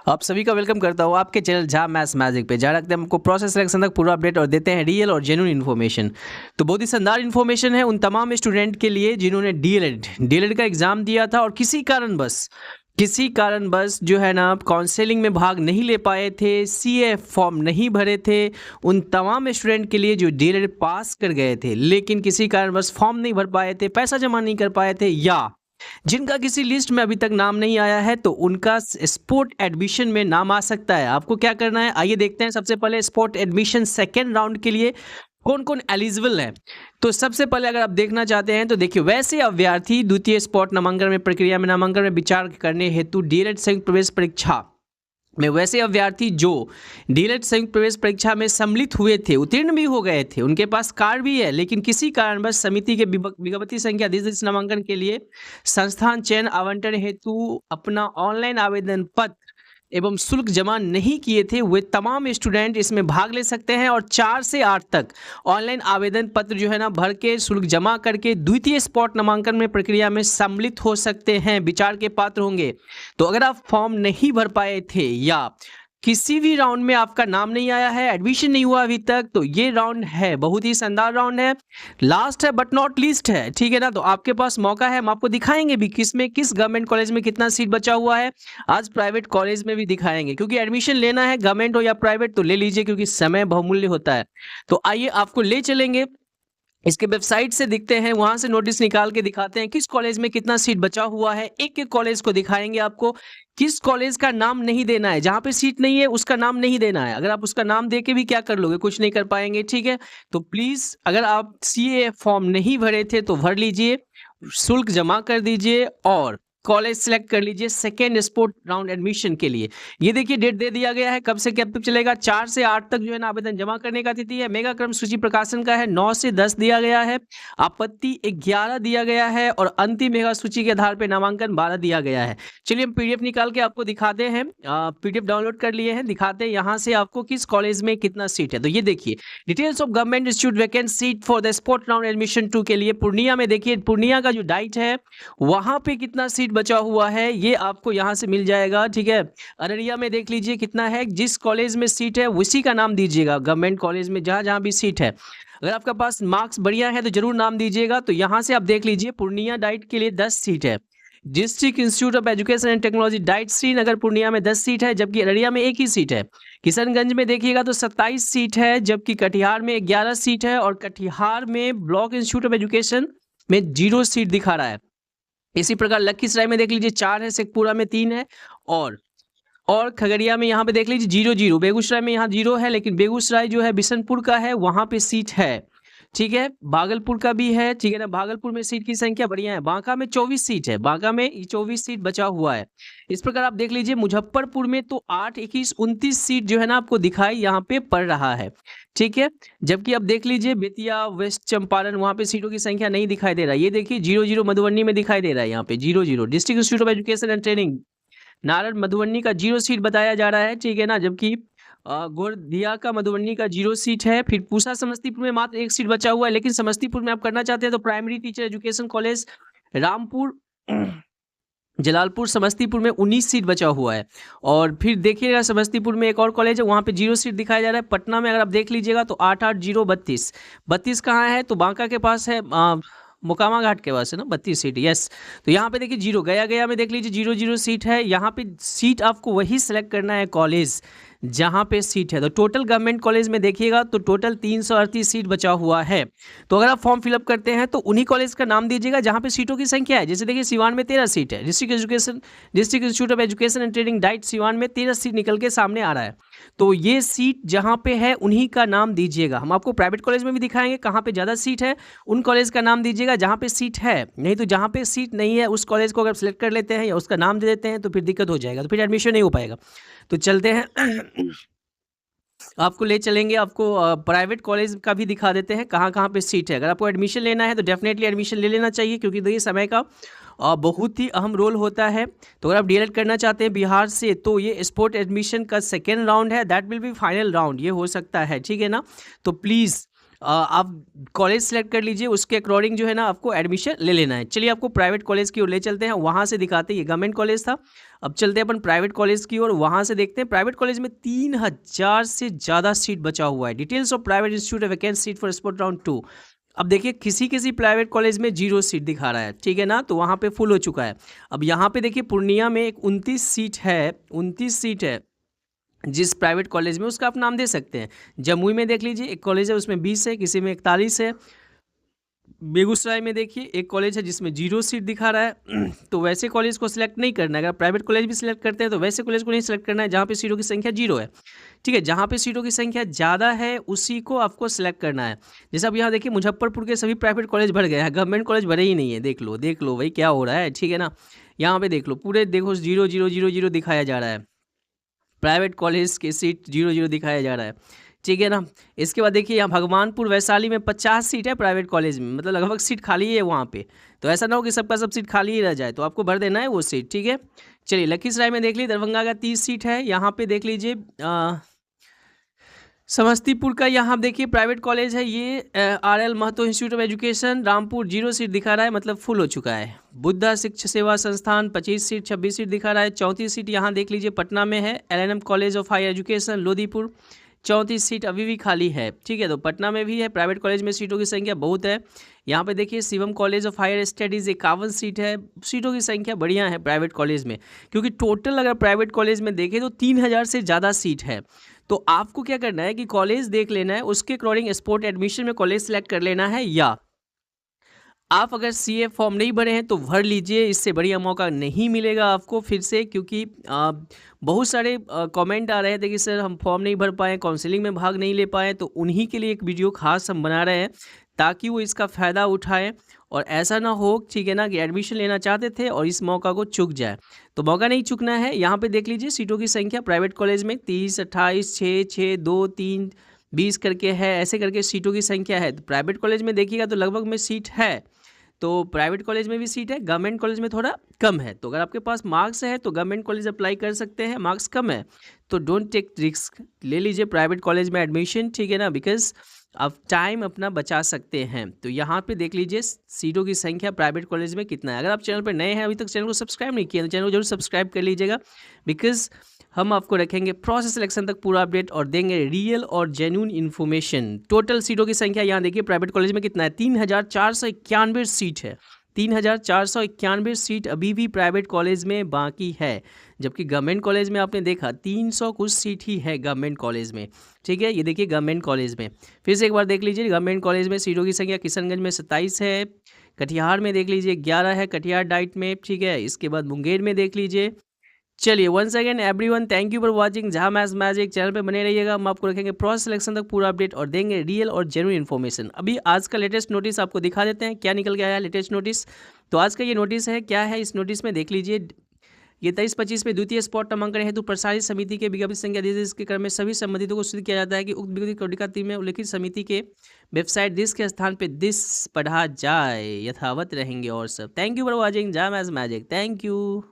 आप सभी का वेलकम करता हूँ आपके चैनल झा मैथ्स मैजिक पे, जहाँ रखते हैं हमको प्रोसेस सिलेक्शन तक पूरा अपडेट और देते हैं रियल और जेन्युइन इन्फॉर्मेशन। तो बहुत ही शानदार इन्फॉर्मेशन है उन तमाम स्टूडेंट के लिए जिन्होंने डीएलएड का एग्जाम दिया था और किसी कारणवश जो है ना काउंसलिंग में भाग नहीं ले पाए थे, सीए फॉर्म नहीं भरे थे। उन तमाम स्टूडेंट के लिए जो डीएलएड पास कर गए थे लेकिन किसी कारणवश फॉर्म नहीं भर पाए थे, पैसा जमा नहीं कर पाए थे, या जिनका किसी लिस्ट में अभी तक नाम नहीं आया है, तो उनका स्पोर्ट एडमिशन में नाम आ सकता है। आपको क्या करना है, आइए देखते हैं। सबसे पहले स्पोर्ट एडमिशन सेकेंड राउंड के लिए कौन कौन एलिजिबल है। तो सबसे पहले अगर आप देखना चाहते हैं तो देखिए, वैसे अभ्यर्थी द्वितीय स्पॉट नामांकन में प्रक्रिया में नामांकन में विचार करने हेतु डीएलएड संयुक्त प्रवेश परीक्षा में वैसे अभ्यर्थी जो डीएलएड संयुक्त प्रवेश परीक्षा में सम्मिलित हुए थे, उत्तीर्ण भी हो गए थे, उनके पास कार्ड भी है, लेकिन किसी कारणवश समिति के विज्ञप्ति संख्या 20 नामांकन के लिए संस्थान चयन आवंटन हेतु अपना ऑनलाइन आवेदन पत्र एवं शुल्क जमा नहीं किए थे, वे तमाम स्टूडेंट इसमें भाग ले सकते हैं और 4 से 8 तक ऑनलाइन आवेदन पत्र जो है ना भर के शुल्क जमा करके द्वितीय स्पॉट नामांकन में प्रक्रिया में सम्मिलित हो सकते हैं, विचार के पात्र होंगे। तो अगर आप फॉर्म नहीं भर पाए थे या किसी भी राउंड में आपका नाम नहीं आया है, एडमिशन नहीं हुआ अभी तक, तो ये राउंड है, बहुत ही शानदार राउंड है, लास्ट है बट नॉट लीस्ट है, ठीक है ना। तो आपके पास मौका है, हम आपको दिखाएंगे भी किस गवर्नमेंट कॉलेज में कितना सीट बचा हुआ है, आज प्राइवेट कॉलेज में भी दिखाएंगे, क्योंकि एडमिशन लेना है गवर्नमेंट हो या प्राइवेट तो ले लीजिए, क्योंकि समय बहुमूल्य होता है। तो आइए आपको ले चलेंगे, इसके वेबसाइट से दिखते हैं, वहां से नोटिस निकाल के दिखाते हैं किस कॉलेज में कितना सीट बचा हुआ है। एक एक कॉलेज को दिखाएंगे आपको, किस कॉलेज का नाम नहीं देना है, जहां पे सीट नहीं है उसका नाम नहीं देना है। अगर आप उसका नाम दे के भी क्या कर लोगे, कुछ नहीं कर पाएंगे, ठीक है। तो प्लीज अगर आप सीए फॉर्म नहीं भरे थे तो भर लीजिए, शुल्क जमा कर दीजिए और कॉलेज सेलेक्ट कर लीजिए सेकेंड स्पोर्ट राउंड एडमिशन के लिए। ये देखिए डेट दे दिया गया है, कब से कब तक चलेगा, 4 से 8 तक जो है ना आवेदन जमा करने का तिथि है। मेगा क्रम सूची प्रकाशन का है 9 से 10 दिया गया है, आपत्ति 11 दिया गया है और अंतिम मेगा सूची के आधार पर नामांकन 12 दिया गया है। चलिए हम पीडीएफ निकाल के आपको दिखाते हैं, पीडीएफ डाउनलोड कर लिए हैं, दिखाते हैं यहाँ से आपको किस कॉलेज में कितना सीट है। तो ये देखिए, details of government institute vacant seat for the sport round admission 2 के लिए पूर्णिया में देखिए, पूर्णिया का जो डाइट है वहां पे कितना सीट बचा हुआ है ये आपको यहां से मिल जाएगा, ठीक है। अररिया में देख लीजिए कितना है, जिस कॉलेज में सीट है उसी का नाम दीजिएगा, गवर्नमेंट कॉलेज में जहां जहां भी सीट है। अगर आपका पास मार्क्स बढ़िया है तो जरूर नाम दीजिएगा। तो यहां से आप देख लीजिए, पूर्णिया डाइट के लिए 10 सीट है, district institute of education and technology diet Srinagar Purnia में 10 सीट है, जबकि अररिया में 1 ही सीट है। किशनगंज में देखिएगा तो 27 सीट है, जबकि कटिहार में 11 सीट है और कटिहार में ब्लॉक इंस्टीट्यूट ऑफ एजुकेशन में 0 सीट दिखा रहा है। इसी प्रकार लखीसराय में देख लीजिए 4 है, शेखपुरा में 3 है और खगड़िया में यहाँ पे देख लीजिए 0-0। बेगूसराय में यहाँ 0 है, लेकिन बेगूसराय जो है बिशनपुर का है, वहाँ पे सीट है, ठीक है। भागलपुर का भी है, ठीक है ना, भागलपुर में सीट की संख्या बढ़िया है। बांका में 24 सीट है, बांका में 24 सीट बचा हुआ है। इस प्रकार आप देख लीजिए, मुजफ्फरपुर में तो 8, 21, 29 सीट जो है ना आपको दिखाई यहाँ पे पड़ रहा है, ठीक है। जबकि आप देख लीजिए बेतिया, वेस्ट चंपारण, वहाँ पे सीटों की संख्या नहीं दिखाई दे रहा है। ये देखिए 0-0 मधुबनी में दिखाई दे रहा है, यहाँ पे 0-0 district institute of education and training Narad Madhubani का 0 सीट बताया जा रहा है, ठीक है ना। जबकि गोरदिया का मधुबनी का 0 सीट है। फिर पूसा समस्तीपुर में मात्र 1 सीट बचा हुआ है, लेकिन समस्तीपुर में आप करना चाहते हैं तो primary teacher education college Rampur Jalalpur Samastipur में 19 सीट बचा हुआ है। और फिर देखिएगा समस्तीपुर में एक और कॉलेज है, वहाँ पे 0 सीट दिखाया जा रहा है। पटना में अगर आप देख लीजिएगा तो 8-8-0-32 32 कहाँ है, तो बांका के पास है, मोकामा घाट के पास है ना, 32 सीट, यस। तो यहाँ पे देखिए 0, गया में देख लीजिए 0-0 सीट है। यहाँ पे सीट आपको वही सिलेक्ट करना है कॉलेज जहाँ पे सीट है। तो टोटल गवर्नमेंट कॉलेज में देखिएगा तो टोटल 338 सीट बचा हुआ है। तो अगर आप फॉर्म फिलअप करते हैं तो उन्हीं कॉलेज का नाम दीजिएगा जहाँ पे सीटों की संख्या है। जैसे देखिए सिवान में 13 सीट है, district institute of education and training diet Siwan में 13 सीट निकल के सामने आ रहा है। तो ये सीट जहाँ पे है उन्हीं का नाम दीजिएगा। हम आपको प्राइवेट कॉलेज में भी दिखाएंगे कहाँ पे ज़्यादा सीट है, उन कॉलेज का नाम दीजिएगा जहाँ पे सीट है। नहीं तो जहाँ पे सीट नहीं है उस कॉलेज को अगर सिलेक्ट कर लेते हैं या उसका नाम दे देते हैं तो फिर दिक्कत हो जाएगा, तो फिर एडमिशन नहीं हो पाएगा। तो चलते हैं आपको ले चलेंगे, आपको प्राइवेट कॉलेज का भी दिखा देते हैं कहाँ कहाँ पे सीट है। अगर आपको एडमिशन लेना है तो डेफिनेटली एडमिशन ले लेना चाहिए, क्योंकि ये समय का बहुत ही अहम रोल होता है। तो अगर आप डीएलएड करना चाहते हैं बिहार से तो ये स्पोर्ट एडमिशन का सेकेंड राउंड है, that will be final round, ये हो सकता है, ठीक है ना। तो प्लीज़ आप कॉलेज सेलेक्ट कर लीजिए, उसके अकॉर्डिंग जो है ना आपको एडमिशन ले लेना है। चलिए आपको प्राइवेट कॉलेज की ओर ले चलते हैं, वहाँ से दिखाते हैं। ये गवर्नमेंट कॉलेज था, अब चलते हैं अपन प्राइवेट कॉलेज की ओर, वहाँ से देखते हैं। प्राइवेट कॉलेज में 3000 से ज़्यादा सीट बचा हुआ है। Details of private institute vacant seat for sport round 2। अब देखिए किसी किसी प्राइवेट कॉलेज में 0 सीट दिखा रहा है, ठीक है ना, तो वहाँ पे फुल हो चुका है। अब यहाँ पे देखिए पूर्णिया में एक 29 सीट है, 29 सीट है जिस प्राइवेट कॉलेज में, उसका आप नाम दे सकते हैं। जमुई में देख लीजिए एक कॉलेज है, उसमें 20 है, किसी में 41 है। बेगूसराय में देखिए एक कॉलेज है जिसमें 0 सीट दिखा रहा है। तो वैसे कॉलेज को सिलेक्ट नहीं करना है। अगर प्राइवेट कॉलेज भी सिलेक्ट करते हैं तो वैसे कॉलेज को नहीं सिलेक्ट करना है जहाँ पे सीटों की संख्या 0 है, ठीक है। जहाँ पे सीटों की संख्या ज़्यादा है उसी को आपको सिलेक्ट करना है। जैसे अब यहाँ देखिए मुजफ्फरपुर के सभी प्राइवेट कॉलेज भर गए हैं, गवर्नमेंट कॉलेज भरे ही नहीं है। देख लो भाई क्या हो रहा है, ठीक है ना। यहाँ पे देख लो पूरे देखो 0 दिखाया जा रहा है, प्राइवेट कॉलेज की सीट 0 दिखाया जा रहा है, ठीक है ना। इसके बाद देखिए यहाँ भगवानपुर वैशाली में 50 सीट है प्राइवेट कॉलेज में, मतलब लगभग सीट खाली है वहाँ पे। तो ऐसा ना हो कि सबका सब सीट खाली ही रह जाए, तो आपको भर देना है वो सीट, ठीक है। चलिए लखीसराय में देख लीजिए, दरभंगा का 30 सीट है। यहाँ पे देख लीजिए समस्तीपुर का, यहाँ देखिए प्राइवेट कॉलेज है ये RL Mahato institute of education, Rampur 0 seat दिखा रहा है, मतलब फुल हो चुका है। बुद्धा शिक्षा सेवा संस्थान 25 सीट 26 सीट दिखा रहा है। 34 सीट यहाँ देख लीजिए पटना में है, LNM college of higher education Lodhipur, 34 seat अभी भी खाली है, ठीक है। तो पटना में भी है, प्राइवेट कॉलेज में सीटों की संख्या बहुत है। यहाँ पे देखिए Shivam college of higher studies 51 seat है, सीटों की संख्या बढ़िया है प्राइवेट कॉलेज में, क्योंकि टोटल अगर प्राइवेट कॉलेज में देखें तो 3000 से ज़्यादा सीट है। तो आपको क्या करना है कि कॉलेज देख लेना है, उसके अकॉर्डिंग स्पोर्ट एडमिशन में कॉलेज सेलेक्ट कर लेना है, या आप अगर CA फॉर्म नहीं भरे हैं तो भर लीजिए, इससे बढ़िया मौका नहीं मिलेगा आपको फिर से। क्योंकि बहुत सारे कमेंट आ रहे थे कि सर हम फॉर्म नहीं भर पाए, काउंसलिंग में भाग नहीं ले पाए, तो उन्हीं के लिए एक वीडियो खास हम बना रहे हैं ताकि वो इसका फ़ायदा उठाएं और ऐसा ना हो, ठीक है ना, कि एडमिशन लेना चाहते थे और इस मौका को चूक जाए। तो मौका नहीं चूकना है। यहाँ पे देख लीजिए सीटों की संख्या प्राइवेट कॉलेज में 30, 28, 6, 6, 2, 3, 20 करके है, ऐसे करके सीटों की संख्या है। तो प्राइवेट कॉलेज में देखिएगा तो लगभग में सीट है, तो प्राइवेट कॉलेज में भी सीट है, गवर्नमेंट कॉलेज में थोड़ा कम है। तो अगर आपके पास मार्क्स है तो गवर्नमेंट कॉलेज अप्लाई कर सकते हैं, मार्क्स कम है तो डोंट टेक रिस्क, ले लीजिए प्राइवेट कॉलेज में एडमिशन, ठीक है ना, बिकॉज आप टाइम अपना बचा सकते हैं। तो यहाँ पे देख लीजिए सीटों की संख्या प्राइवेट कॉलेज में कितना है। अगर आप चैनल पर नए हैं, अभी तक चैनल को सब्सक्राइब नहीं किया तो चैनल को जरूर सब्सक्राइब कर लीजिएगा, बिकॉज हम आपको रखेंगे प्रोसेस सिलेक्शन तक पूरा अपडेट और देंगे रियल और जेन्युइन इन्फॉर्मेशन। टोटल सीटों की संख्या यहाँ देखिए प्राइवेट कॉलेज में कितना है, 3491 सीट है। 3491 सीट अभी भी प्राइवेट कॉलेज में बाकी है, जबकि गवर्नमेंट कॉलेज में आपने देखा 300 कुछ सीट ही है गवर्नमेंट कॉलेज में, ठीक है। ये देखिए गवर्नमेंट कॉलेज में फिर से एक बार देख लीजिए, गवर्नमेंट कॉलेज में सीटों की संख्या किशनगंज में 27 है, कटिहार में देख लीजिए 11 है, कटिहार डाइट में, ठीक है। इसके बाद मुंगेर में देख लीजिए। चलिए once again everyone, thank you for watching जहाँ मैथ्स मैजिक। चैनल पे बने रहिएगा, हम आपको रखेंगे प्रोसेस सिलेक्शन तक पूरा अपडेट और देंगे रियल और जेन्युइन इन्फॉर्मेशन। अभी आज का लेटेस्ट नोटिस आपको दिखा देते हैं क्या निकल के आया है लेटेस्ट नोटिस। तो आज का ये नोटिस है, क्या है इस नोटिस में देख लीजिए। ये 23-25 में द्वितीय स्पॉट नामांकन हेतु प्रसारित समिति के विज्ञप्ति संख्या देश के क्रम में सभी संबंधितों को सूचित किया जाता है कि उक्त विज्ञप्ति कौटिका 3 में उल्लिखित समिति के वेबसाइट दिस के स्थान पे दिस पढ़ा जाए, यथावत रहेंगे और सब। थैंक यू फॉर वॉचिंग जहाँ मैथ्स मैजिक, थैंक यू।